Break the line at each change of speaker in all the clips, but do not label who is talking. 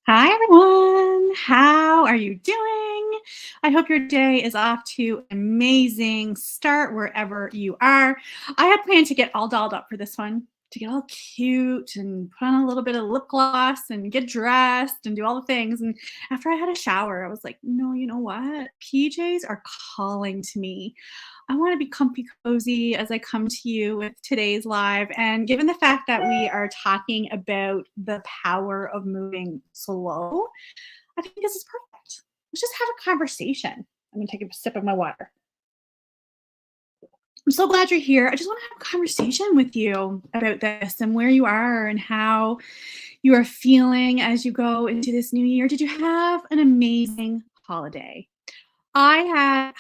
Hi, everyone. How are you doing? I hope your day is off to an amazing start wherever you are. I had planned to get all dolled up for this one, to get all cute and put on a little bit of lip gloss and get dressed and do all the things. And after I had a shower, I was like, no, you know what? PJs are calling to me. I want to be comfy cozy as I come to you with today's live. And given the fact that we are talking about the power of moving slow, I think this is perfect. Let's just have a conversation. I'm going to take a sip of my water. I'm so glad you're here. I just want to have a conversation with you about this and where you are and how you are feeling as you go into this new year. Did you have an amazing holiday? I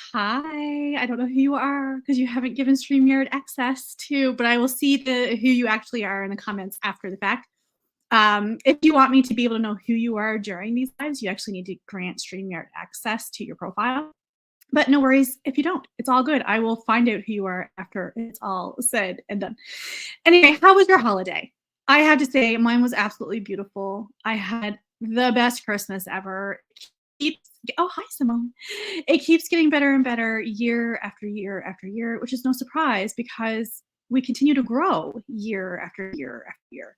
don't know who you are because you haven't given StreamYard access to, but I will see who you actually are in the comments after the fact. If you want me to be able to know who you are during these lives, you actually need to grant StreamYard access to your profile. But no worries if you don't. It's all good. I will find out who you are after it's all said and done. Anyway, how was your holiday? I have to say, mine was absolutely beautiful. I had the best Christmas ever. Keeps Oh, hi, Simone. It keeps getting better and better year after year after year, which is no surprise because we continue to grow year after year after year.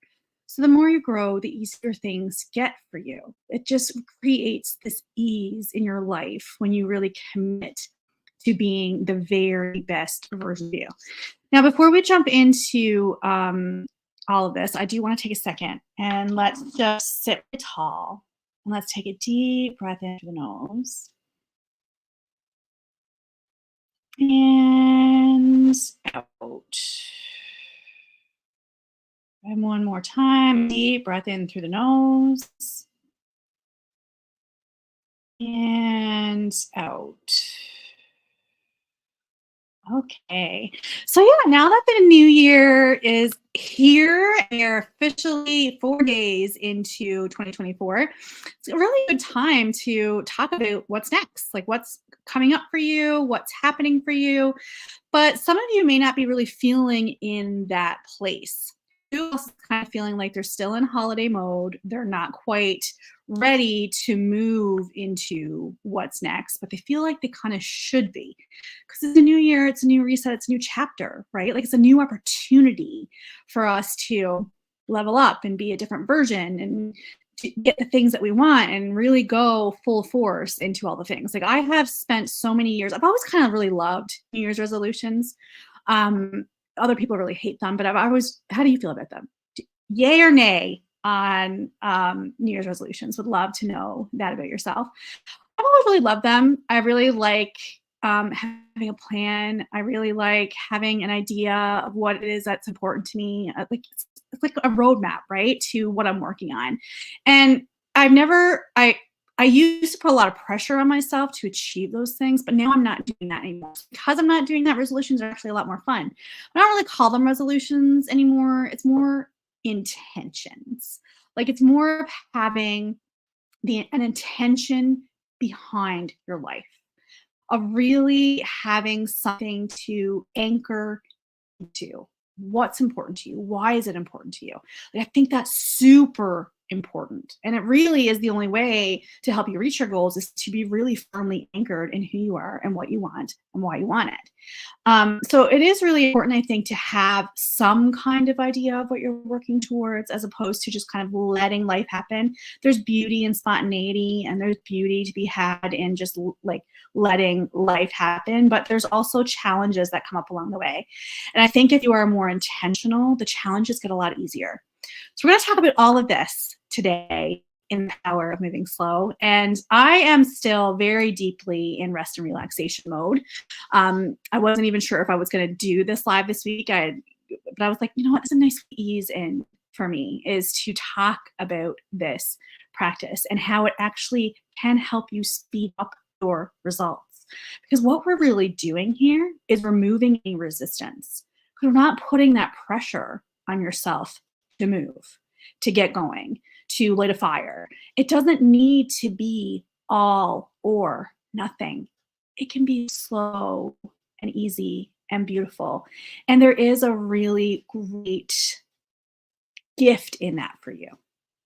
So the more you grow, the easier things get for you. It just creates this ease in your life when you really commit to being the very best version of you. Now, before we jump into all of this, I do want to take a second and let's just sit tall. And let's take a deep breath in through the nose. And out. And one more time. Deep breath in through the nose. And out. Okay. So yeah, now that the new year is here, we're officially 4 days into 2024. It's a really good time to talk about what's next, like what's coming up for you, what's happening for you. But some of you may not be really feeling in that place. Who else is kind of feeling like they're still in holiday mode? They're not quite ready to move into what's next, but they feel like they kind of should be because it's a new year, it's a new reset, it's a new chapter, right? Like it's a new opportunity for us to level up and be a different version and to get the things that we want and really go full force into all the things. Like I have spent so many years, I've always kind of really loved New Year's resolutions. Um, Other people really hate them, but I've always, how do you feel about them? Yay or nay on New Year's resolutions? Would love to know that about yourself. I've always really loved them. I really like having a plan. I really like having an idea of what it is that's important to me. It's like a roadmap, right, to what I'm working on. And I've never, I used to put a lot of pressure on myself to achieve those things, but now I'm not doing that anymore. Because I'm not doing that, resolutions are actually a lot more fun. I don't really call them resolutions anymore. It's more intentions. Like it's more of having an intention behind your life, of really having something to anchor to. What's important to you? Why is it important to you? Like, I think that's super important. And it really is the only way to help you reach your goals is to be really firmly anchored in who you are and what you want and why you want it. So it is really important, I think, to have some kind of idea of what you're working towards as opposed to just kind of letting life happen. There's beauty in spontaneity and there's beauty to be had in just like letting life happen, but there's also challenges that come up along the way. And I think if you are more intentional, the challenges get a lot easier. So we're going to talk about all of this today in the power of moving slow. And I am still very deeply in rest and relaxation mode. I wasn't even sure if I was going to do this live this week. But I was like, you know what, it's a nice ease in for me is to talk about this practice and how it actually can help you speed up your results. Because what we're really doing here is removing any resistance. We're not putting that pressure on yourself to move, to get going, to light a fire. It doesn't need to be all or nothing. It can be slow and easy and beautiful. And there is a really great gift in that for you.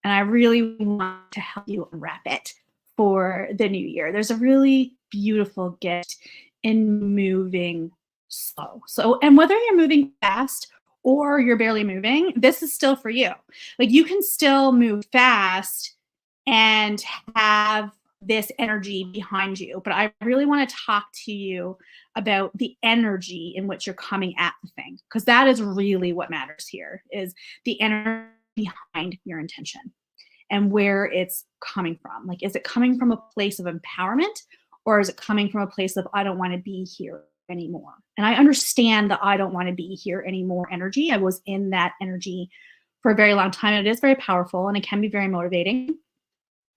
And I really want to help you unwrap it for the new year. There's a really beautiful gift in moving slow. So, and whether you're moving fast or you're barely moving, this is still for you. Like you can still move fast and have this energy behind you. But I really want to talk to you about the energy in which you're coming at the thing, because that is really what matters here is the energy behind your intention and where it's coming from. Like, is it coming from a place of empowerment or is it coming from a place of, I don't want to be here anymore? And I understand the I don't want to be here anymore energy. I was in that energy for a very long time. And it is very powerful and it can be very motivating,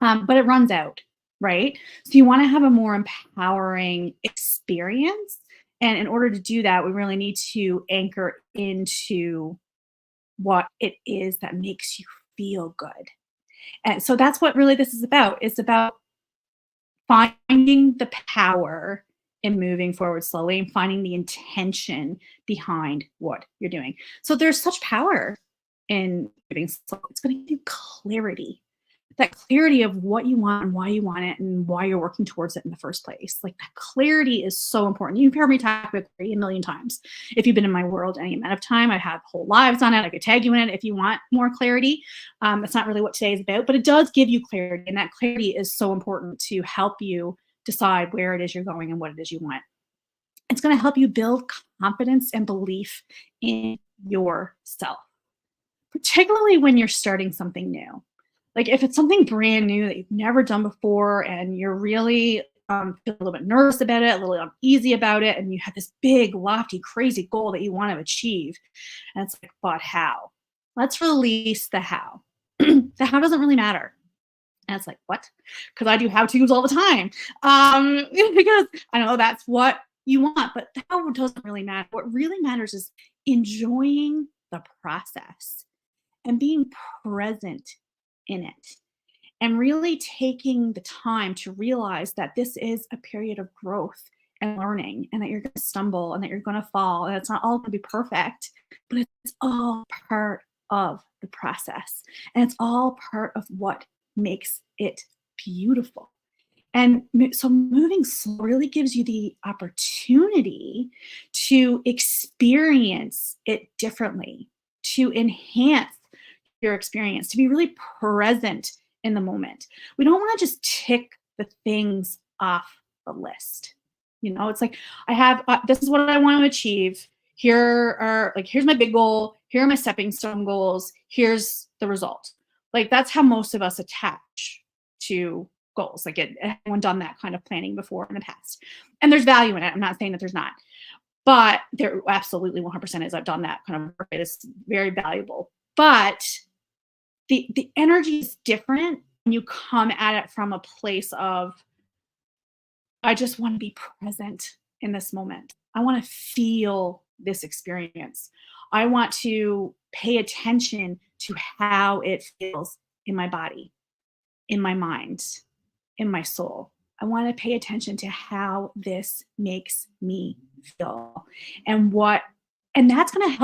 but it runs out, right? So you want to have a more empowering experience. And in order to do that, we really need to anchor into what it is that makes you feel good. And so that's what really this is about. It's about finding the power in moving forward slowly and finding the intention behind what you're doing. So there's such power in moving slow. It's going to give you clarity, that clarity of what you want and why you want it and why you're working towards it in the first place. Like that clarity is so important. You've heard me talk about clarity a million times. If you've been in my world any amount of time, I have whole lives on it. I could tag you in it if you want more clarity. That's not really what today is about, but it does give you clarity. And that clarity is so important to help you decide where it is you're going and what it is you want. It's going to help you build confidence and belief in yourself, particularly when you're starting something new. Like if it's something brand new that you've never done before and you're really feel a little bit nervous about it, a little uneasy about it, and you have this big, lofty, crazy goal that you want to achieve. And it's like, but how? Let's release the how. The how doesn't really matter. And it's like, what? Because I do how-tos all the time. Because I know that's what you want, but the how doesn't really matter. What really matters is enjoying the process and being present in it and really taking the time to realize that this is a period of growth and learning and that you're going to stumble and that you're going to fall and it's not all going to be perfect, but it's all part of the process and it's all part of what makes it beautiful. And so moving slow really gives you the opportunity to experience it differently, to enhance your experience, to be really present in the moment. We don't want to just tick the things off the list. You know, it's like I have this is what I want to achieve. Here's my big goal. Here are my stepping stone goals. Here's the result. Like that's how most of us attach to goals. Like everyone done that kind of planning before in the past. And there's value in it. I'm not saying that there's not. But there absolutely 100% is. I've done that kind of work. It is very valuable. But the energy is different when you come at it from a place of, I just want to be present in this moment. I want to feel this experience. I want to pay attention to how it feels in my body, in my mind, in my soul. I want to pay attention to how this makes me feel and that's going to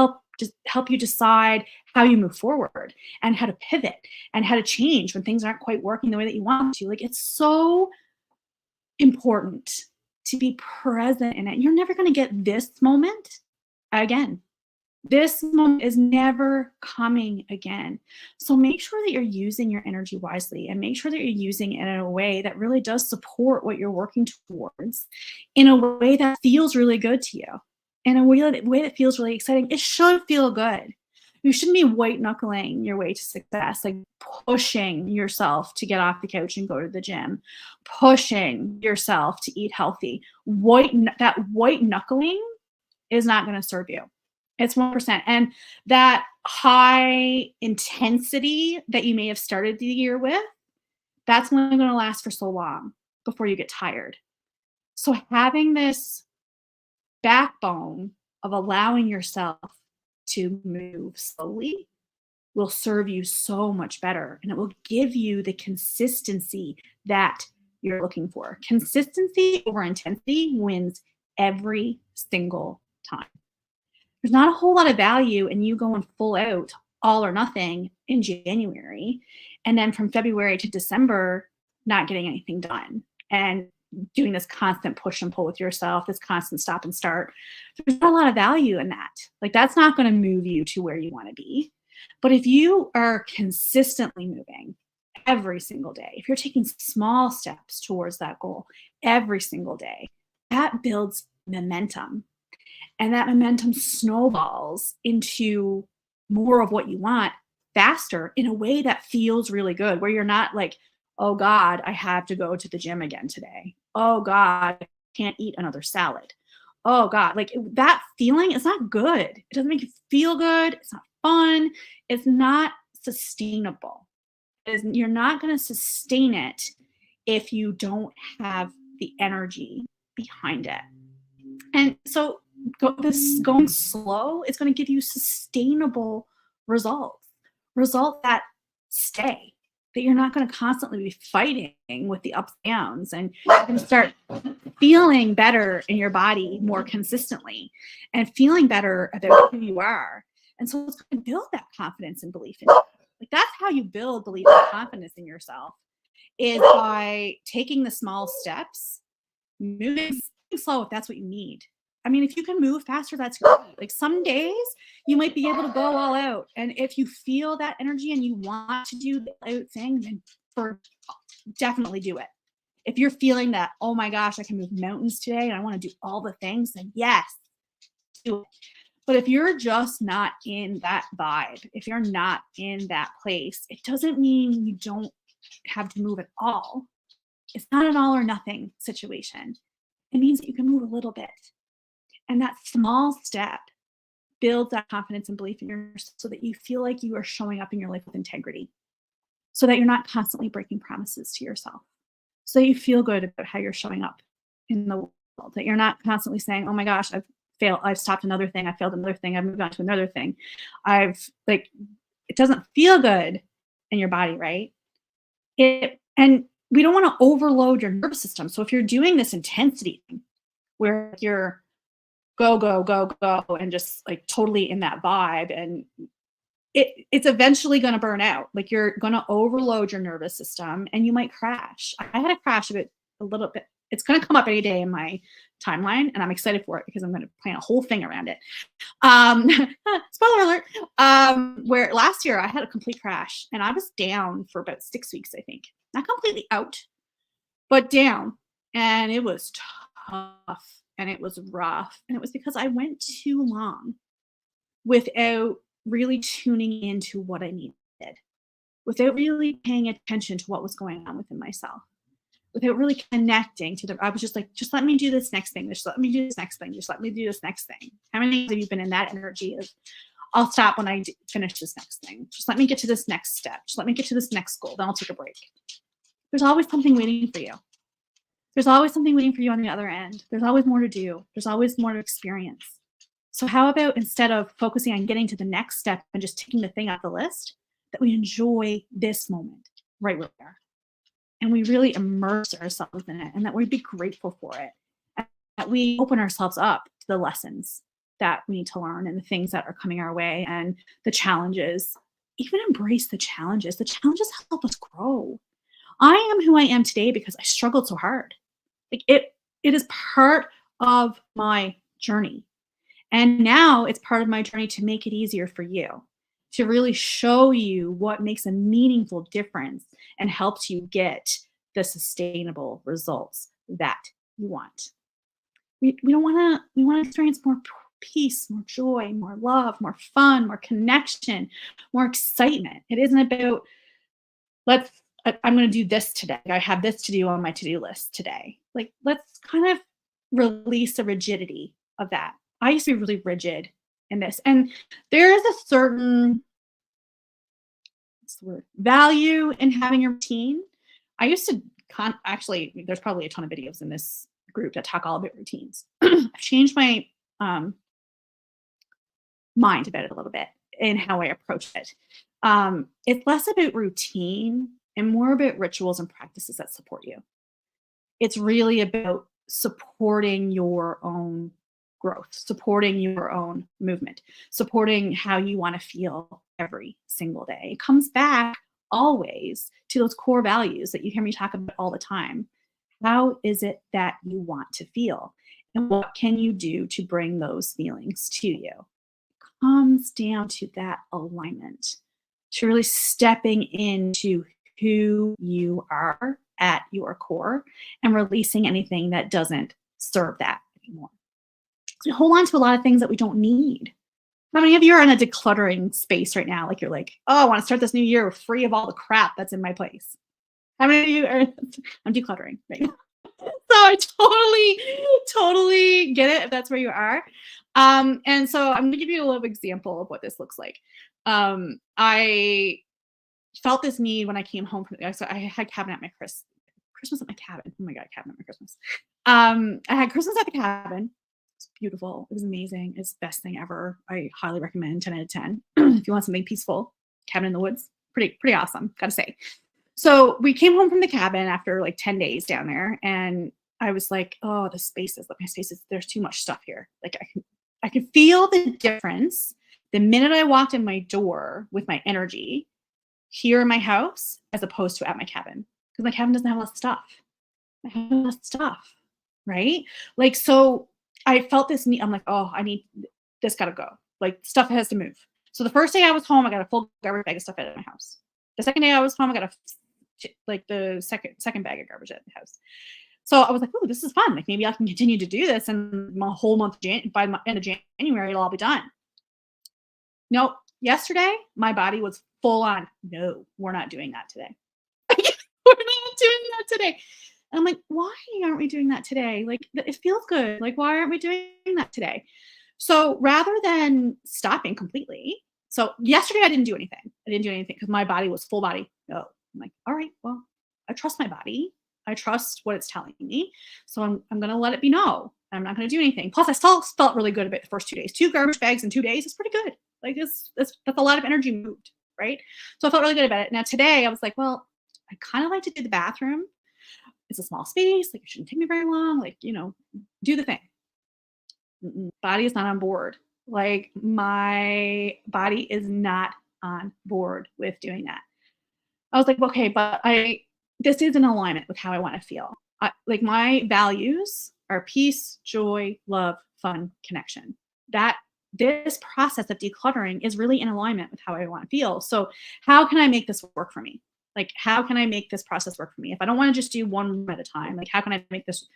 help you decide how you move forward and how to pivot and how to change when things aren't quite working the way that you want to. Like it's so important to be present in it. You're never going to get this moment again. This moment is never coming again. So make sure that you're using your energy wisely and make sure that you're using it in a way that really does support what you're working towards in a way that feels really good to you, in a way that feels really exciting. It should feel good. You shouldn't be white knuckling your way to success, like pushing yourself to get off the couch and go to the gym, pushing yourself to eat healthy. That white knuckling is not going to serve you. It's 1%. And that high intensity that you may have started the year with, that's only going to last for so long before you get tired. So having this backbone of allowing yourself to move slowly will serve you so much better. And it will give you the consistency that you're looking for. Consistency over intensity wins every single time. There's not a whole lot of value in you going full out, all or nothing, in January. And then from February to December, not getting anything done and doing this constant push and pull with yourself, this constant stop and start. There's not a lot of value in that. Like, that's not going to move you to where you want to be. But if you are consistently moving every single day, if you're taking small steps towards that goal every single day, that builds momentum. And that momentum snowballs into more of what you want faster in a way that feels really good, where you're not like, oh God, I have to go to the gym again today. Oh God, I can't eat another salad. Oh God, like that feeling is not good. It doesn't make you feel good. It's not fun. It's not sustainable. You're not going to sustain it if you don't have the energy behind it. And so going slow is going to give you sustainable results that stay, that you're not going to constantly be fighting with the ups and downs, and you're going to start feeling better in your body more consistently and feeling better about who you are. And so it's going to build that confidence and belief in you. Like, that's how you build belief and confidence in yourself, is by taking the small steps, moving slow if that's what you need. I mean, if you can move faster, that's great. Like, some days you might be able to go all out. And if you feel that energy and you want to do the out thing, then definitely do it. If you're feeling that, oh my gosh, I can move mountains today and I want to do all the things, then yes, do it. But if you're just not in that vibe, if you're not in that place, it doesn't mean you don't have to move at all. It's not an all or nothing situation. It means that you can move a little bit. And that small step builds that confidence and belief in yourself, so that you feel like you are showing up in your life with integrity, so that you're not constantly breaking promises to yourself, so that you feel good about how you're showing up in the world, that you're not constantly saying, oh my gosh, I've failed, I've stopped another thing, I failed another thing, I've moved on to another thing. It doesn't feel good in your body, right? And we don't want to overload your nervous system. So if you're doing this intensity thing where you're go, go, go, go, and just like totally in that vibe, and it's eventually going to burn out. Like, you're going to overload your nervous system and you might crash. I had a crash of it a little bit. It's going to come up any day in my timeline, and I'm excited for it because I'm going to plan a whole thing around it. Spoiler alert. Where last year I had a complete crash and I was down for about 6 weeks, I think. Not completely out, but down. And it was tough and it was rough. And it was because I went too long without really tuning into what I needed, without really paying attention to what was going on within myself, without really connecting to I was just like, just let me do this next thing. Just let me do this next thing. Just let me do this next thing. How many times have you been in that energy of, I'll stop when I finish this next thing. Just let me get to this next step. Just let me get to this next goal. Then I'll take a break. There's always something waiting for you. There's always something waiting for you on the other end. There's always more to do. There's always more to experience. So how about, instead of focusing on getting to the next step and just taking the thing off the list, that we enjoy this moment right where we are, and we really immerse ourselves in it, and that we be grateful for it, and that we open ourselves up to the lessons that we need to learn and the things that are coming our way and the challenges. Even embrace the challenges. The challenges help us grow. I am who I am today because I struggled so hard. Like, it is part of my journey. And now it's part of my journey to make it easier for you, to really show you what makes a meaningful difference and helps you get the sustainable results that you want. We want to experience more peace, more joy, more love, more fun, more connection, more excitement. It isn't about, I'm going to do this today. I have this to do on my to-do list today. Like, let's kind of release the rigidity of that. I used to be really rigid in this. And there is a certain value in having a routine. I used to actually, there's probably a ton of videos in this group that talk all about routines. I've changed my mind about it a little bit in how I approach it. It's less about routine and more about rituals and practices that support you. It's really about supporting your own growth, supporting your own movement, supporting how you want to feel every single day. It comes back always to those core values that you hear me talk about all the time. How is it that you want to feel? And what can you do to bring those feelings to you? Comes down to that alignment, to really stepping into who you are at your core and releasing anything that doesn't serve that anymore. So we hold on to a lot of things that we don't need. How many of you are in a decluttering space right now? Like you're like, oh, I want to start this new year free of all the crap that's in my place. How many of you are? I'm decluttering right now. So I totally get it if that's where you are. And so I'm gonna give you a little example of what this looks like. I felt this need when I came home from, so I had cabin at my Christmas at my cabin. Oh my God, cabin at my Christmas. I had Christmas at the cabin. It's beautiful. It was amazing. It's the best thing ever. I highly recommend 10 out of 10. If you want something peaceful, cabin in the woods, pretty awesome, gotta say. So we came home from the cabin after like 10 days down there, and I was like, oh, my spaces, there's too much stuff here. Like I could feel the difference the minute I walked in my door with my energy here in my house as opposed to at my cabin. Because my cabin doesn't have a lot of stuff. I have a lot of stuff, right? Like, so I felt this need. I'm like, oh, this gotta go. Like stuff has to move. So the first day I was home, I got a full garbage bag of stuff out of my house. The second day I was home, I got the second bag of garbage at the house. So I was like, oh, this is fun. Like maybe I can continue to do this, and my whole month by the end of January, it'll all be done. Nope. Yesterday, my body was full on. No, we're not doing that today. We're not doing that today. And I'm like, why aren't we doing that today? Like it feels good. Like why aren't we doing that today? So rather than stopping completely, so yesterday I didn't do anything. Because my body was full body. No. I'm like, all right, well, I trust my body. I trust what it's telling me. So I'm going to let it be no. I'm not going to do anything. Plus, I still felt really good about the first 2 days. 2 garbage bags in 2 days is pretty good. Like that's a lot of energy moved, right? So I felt really good about it. Now today I was like, well, I kind of like to do the bathroom. It's a small space. Like it shouldn't take me very long. Like, do the thing. Body is not on board. Like my body is not on board with doing that. I was like, okay, but this is in alignment with how I want to feel. Like my values are peace, joy, love, fun, connection. This process of decluttering is really in alignment with how I want to feel. So how can I make this work for me? Like, how can I make this process work for me? If I don't want to just do one room at a time, like how can I make this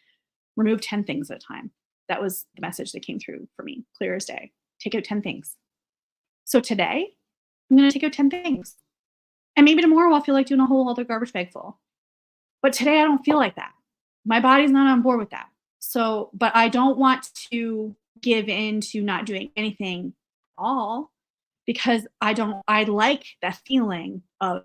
remove 10 things at a time? That was the message that came through for me, clear as day. Take out 10 things. So today, I'm going to take out 10 things. And maybe tomorrow I'll feel like doing a whole other garbage bag full. But today I don't feel like that. My body's not on board with that. So, but I don't want to give in to not doing anything at all, because I like that feeling of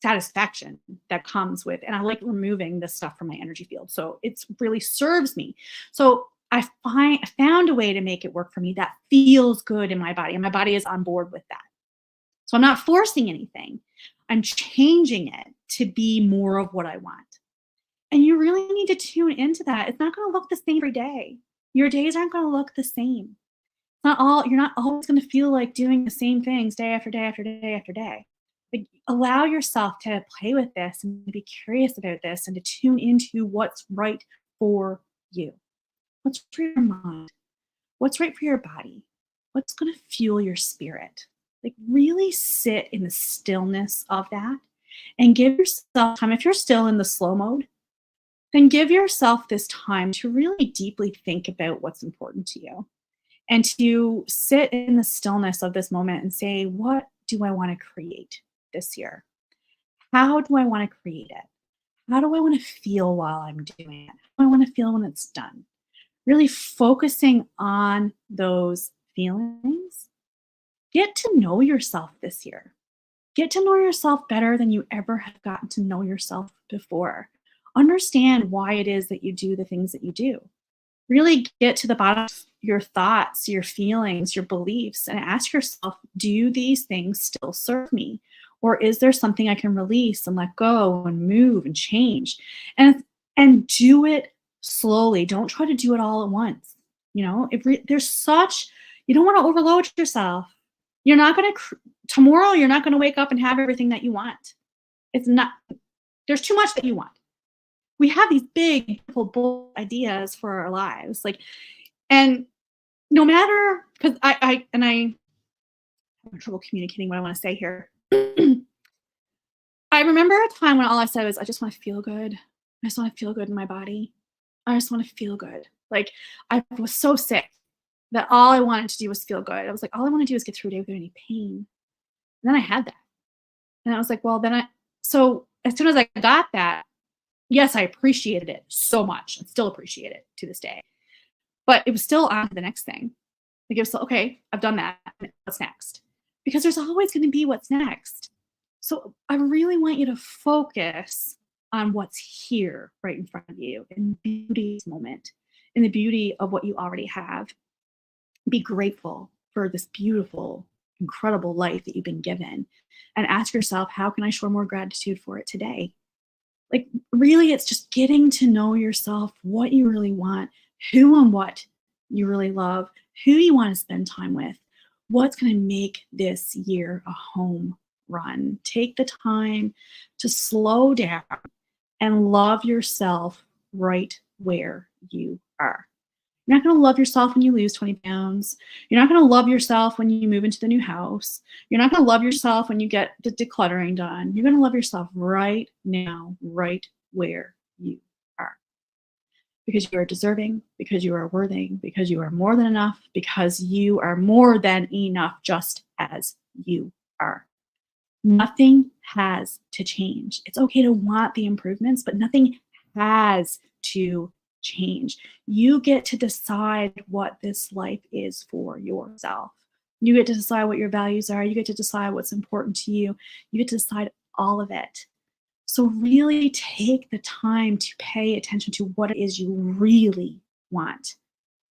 satisfaction that comes with, and I like removing this stuff from my energy field. So it really serves me. So I found a way to make it work for me that feels good in my body, and my body is on board with that. So I'm not forcing anything. I'm changing it to be more of what I want. And you really need to tune into that. It's not going to look the same every day. Your days aren't going to look the same. You're not always going to feel like doing the same things day after day after day after day. Like, allow yourself to play with this and to be curious about this and to tune into what's right for you. What's for your mind? What's right for your body? What's going to fuel your spirit? Like really sit in the stillness of that and give yourself time. If you're still in the slow mode, then give yourself this time to really deeply think about what's important to you and to sit in the stillness of this moment and say, what do I want to create this year? How do I want to create it? How do I want to feel while I'm doing it? How do I want to feel when it's done? Really focusing on those feelings. Get to know yourself this year. Get to know yourself better than you ever have gotten to know yourself before. Understand why it is that you do the things that you do. Really get to the bottom of your thoughts, your feelings, your beliefs, and ask yourself, do these things still serve me? Or is there something I can release and let go and move and change? And do it slowly. Don't try to do it all at once. There's such, you don't want to overload yourself. You're not going to, tomorrow, you're not going to wake up and have everything that you want. It's not, there's too much that you want. We have these big, beautiful, bold ideas for our lives. And no matter, because I have trouble communicating what I want to say here. I remember a time when all I said was, I just want to feel good. I just want to feel good in my body. I just want to feel good. I was so sick that all I wanted to do was feel good. I was like, all I want to do is get through a day without any pain. And then I had that. And I was like, well, so as soon as I got that, yes, I appreciated it so much and still appreciate it to this day. But it was still on to the next thing. It was still, okay, I've done that. What's next? Because there's always going to be what's next. So I really want you to focus on what's here right in front of you, in the beauty of this moment, in the beauty of what you already have. Be grateful for this beautiful, incredible life that you've been given, and ask yourself, how can I show more gratitude for it today? Really, it's just getting to know yourself, what you really want, who and what you really love, who you want to spend time with, what's going to make this year a home run. Take the time to slow down and love yourself right where you are. You're not going to love yourself when you lose 20 pounds. You're not going to love yourself when you move into the new house. You're not going to love yourself when you get the decluttering done. You're going to love yourself right now, right where you are. Because you are deserving, because you are worthy, because you are more than enough, because you are more than enough just as you are. Nothing has to change. It's okay to want the improvements, but nothing has to change. You get to decide what this life is for yourself. You get to decide what your values are. You get to decide what's important to you. You get to decide all of it. So really take the time to pay attention to what it is you really want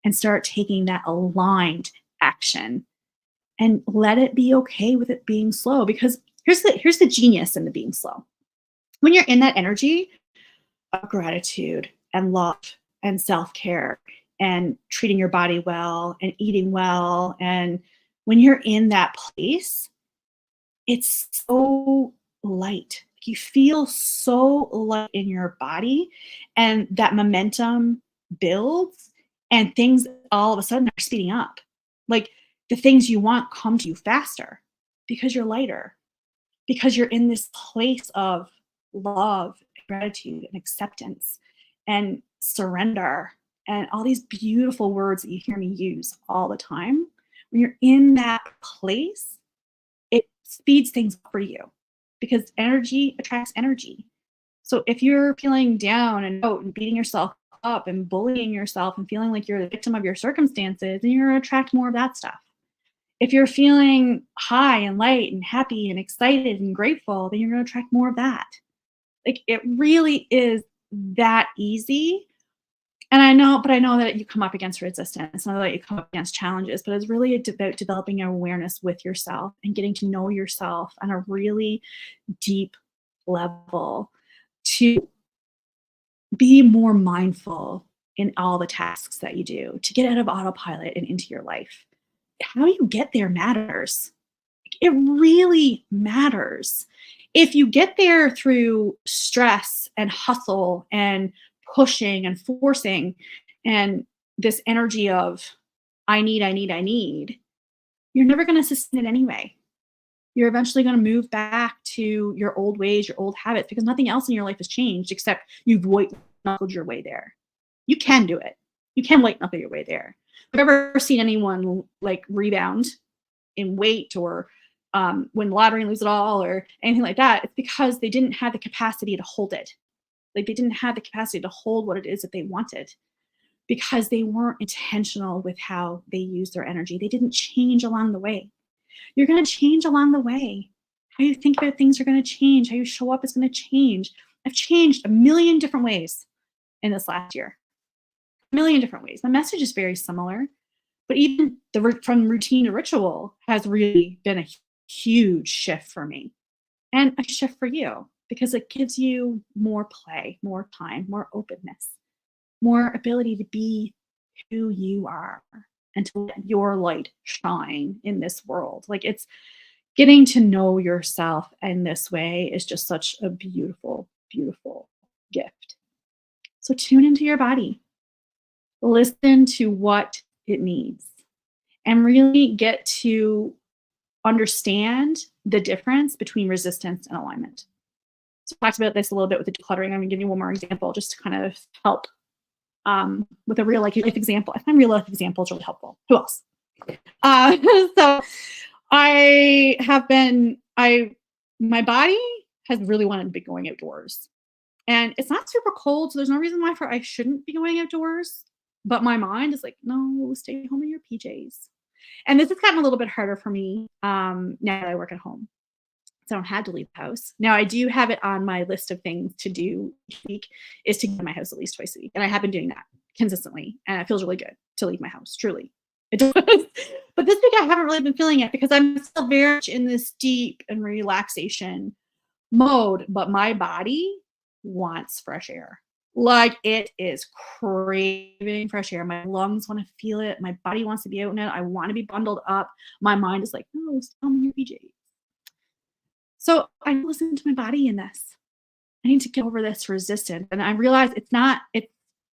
and start taking that aligned action, and let it be okay with it being slow. Because here's the genius in the being slow. When you're in that energy of gratitude and love and self-care and treating your body well and eating well, and when you're in that place, it's so light. You feel so light in your body, and that momentum builds, and things all of a sudden are speeding up. The things you want come to you faster because you're lighter, because you're in this place of love, gratitude, and acceptance, and surrender, and all these beautiful words that you hear me use all the time. When you're in that place, it speeds things up for you, because energy attracts energy. So if you're feeling down and out and beating yourself up and bullying yourself and feeling like you're the victim of your circumstances, then you're going to attract more of that stuff. If you're feeling high and light and happy and excited and grateful, then you're going to attract more of that. It really is that easy. And I know that you come up against resistance. I know that you come up against challenges, but it's really about developing awareness with yourself and getting to know yourself on a really deep level, to be more mindful in all the tasks that you do, to get out of autopilot and into your life. How you get there matters. It really matters. If you get there through stress and hustle and pushing and forcing and this energy of I need, you're never going to sustain it anyway. You're eventually going to move back to your old ways, your old habits, because nothing else in your life has changed except you've white knuckled your way there. You can do it. You can white knuckle your way there. I've ever seen anyone rebound in weight or win the lottery and lose it all or anything like that. It's because they didn't have the capacity to hold it. They didn't have the capacity to hold what it is that they wanted, because they weren't intentional with how they used their energy. They didn't change along the way. You're going to change along the way. How you think about things are going to change. How you show up is going to change. I've changed a million different ways in this last year. A million different ways. My message is very similar, but even from routine to ritual has really been a huge shift for me, and a shift for you, because it gives you more play, more time, more openness, more ability to be who you are and to let your light shine in this world. Like it's getting to know yourself in this way is just such a beautiful, beautiful gift. So tune into your body, listen to what it needs, and really get to understand the difference between resistance and alignment. So I talked about this a little bit with the decluttering. I'm going to give you one more example just to kind of help with a real life example. I find real life examples really helpful. Who else? So my body has really wanted to be going outdoors. And it's not super cold, so there's no reason why I shouldn't be going outdoors. But my mind is like, no, stay home in your PJs. And this has gotten a little bit harder for me now that I work at home. So I don't have to leave the house. Now I do have it on my list of things to do each week is to get my house at least twice a week. And I have been doing that consistently. And it feels really good to leave my house, truly. It does. But this week I haven't really been feeling it because I'm still very much in this deep and relaxation mode. But my body wants fresh air. Like it is craving fresh air. My lungs want to feel it. My body wants to be out in it. I want to be bundled up. My mind is like, no, stay home in your PJs. So I listen to my body in this. I need to get over this resistance. And I realize it's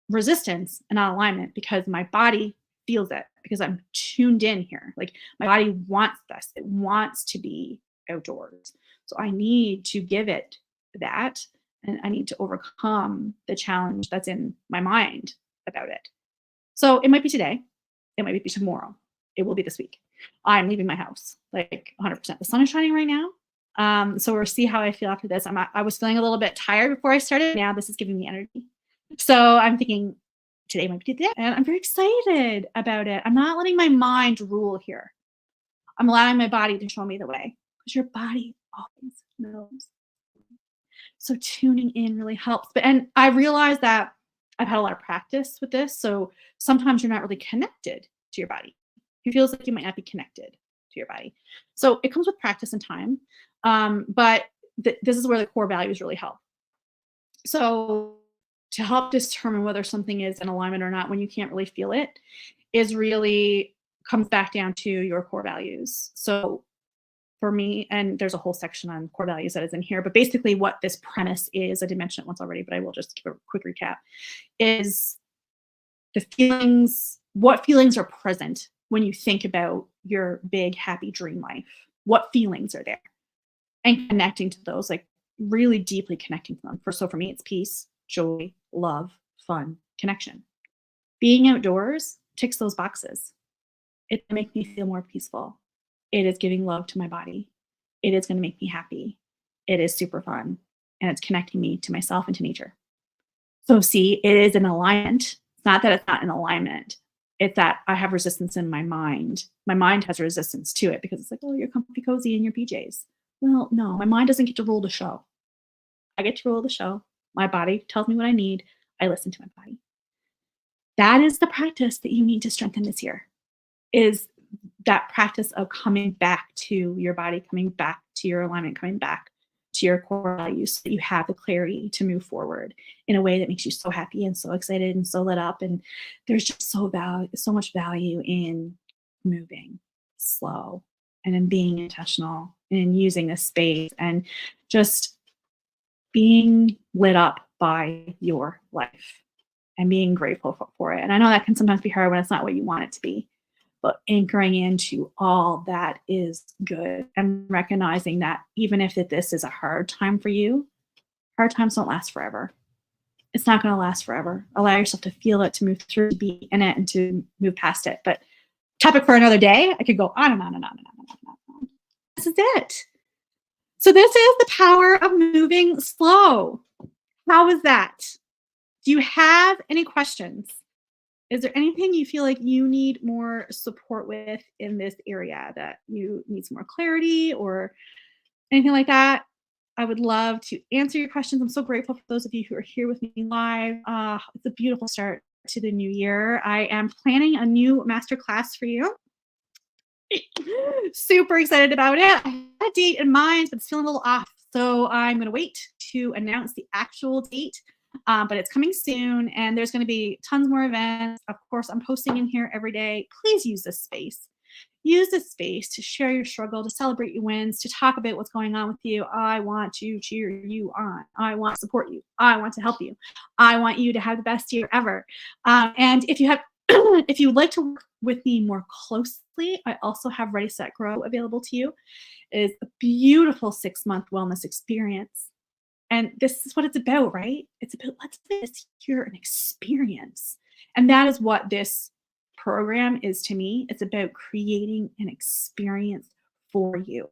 resistance and not alignment because my body feels it because I'm tuned in here. Like my body wants this. It wants to be outdoors. So I need to give it that. And I need to overcome the challenge that's in my mind about it. So it might be today. It might be tomorrow. It will be this week. I'm leaving my house like 100%. The sun is shining right now. So we'll see how I feel after this. I was feeling a little bit tired before I started. Now this is giving me energy. So I'm thinking today might be the day. And I'm very excited about it. I'm not letting my mind rule here. I'm allowing my body to show me the way because your body always knows. So tuning in really helps. And I realized that I've had a lot of practice with this. So sometimes you're not really connected to your body. It feels like you might not be connected to your body. So it comes with practice and time. But this is where the core values really help. So to help determine whether something is in alignment or not when you can't really feel it is really comes back down to your core values. So for me, and there's a whole section on core values that is in here, but basically what this premise is, I did mention it once already, but I will just give a quick recap, is what feelings are present when you think about your big, happy dream life? What feelings are there? And connecting to those, like really deeply connecting to them. So for me, it's peace, joy, love, fun, connection. Being outdoors ticks those boxes. It makes me feel more peaceful. It is giving love to my body. It is going to make me happy. It is super fun. And it's connecting me to myself and to nature. So see, it is an alignment. It's not that it's not an alignment. It's that I have resistance in my mind. My mind has resistance to it because it's like, oh, you're comfy cozy in your PJs. Well, no, my mind doesn't get to rule the show. I get to rule the show. My body tells me what I need. I listen to my body. That is the practice that you need to strengthen this year, is that practice of coming back to your body, coming back to your alignment, coming back to your core values so that you have the clarity to move forward in a way that makes you so happy and so excited and so lit up. And there's just so much value in moving slow and in being intentional and in using this space and just being lit up by your life and being grateful for it. And I know that can sometimes be hard when it's not what you want it to be. But anchoring into all that is good and recognizing that even if this is a hard time for you, hard times don't last forever. It's not going to last forever. Allow yourself to feel it, to move through, to be in it, and to move past it. But topic for another day. I could go on and on and on and on and on and on. This is it. So this is the power of moving slow. How is that? Do you have any questions? Is there anything you feel like you need more support with in this area, that you need some more clarity or anything like that? I would love to answer your questions. I'm so grateful for those of you who are here with me live. It's a beautiful start to the new year. I am planning a new masterclass for you. Super excited about it. I had a date in mind, but it's feeling a little off. So I'm going to wait to announce the actual date But it's coming soon, and there's going to be tons more events. Of course, I'm posting in here every day. Please use this space. Use this space to share your struggle, to celebrate your wins, to talk about what's going on with you. I want to cheer you on. I want to support you. I want to help you. I want you to have the best year ever. And if you have, if you would like to work with me more closely, I also have Ready, Set, Grow available to you. It is a beautiful 6-month wellness experience. And this is what it's about, right? It's about let's make this year an experience. And that is what this program is to me. It's about creating an experience for you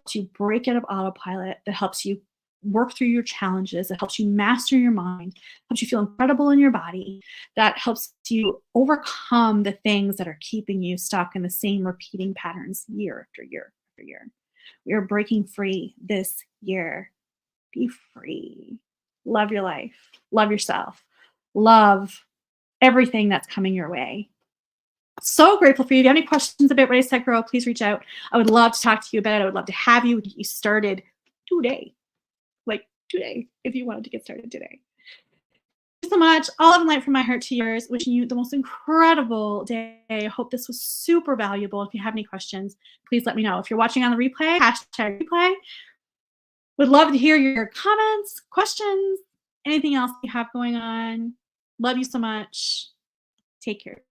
to break out of autopilot that helps you work through your challenges, that helps you master your mind, helps you feel incredible in your body, that helps you overcome the things that are keeping you stuck in the same repeating patterns year after year after year. We are breaking free this year. Be free. Love your life. Love yourself. Love everything that's coming your way. So grateful for you. If you have any questions about Ready, Set, Grow, please reach out. I would love to talk to you about it. I would love to have you get you started today. Like today, if you wanted to get started today. Thank you so much. All love and light from my heart to yours. Wishing you the most incredible day. I hope this was super valuable. If you have any questions, please let me know. If you're watching on the replay, hashtag replay. Would love to hear your comments, questions, anything else you have going on. Love you so much. Take care.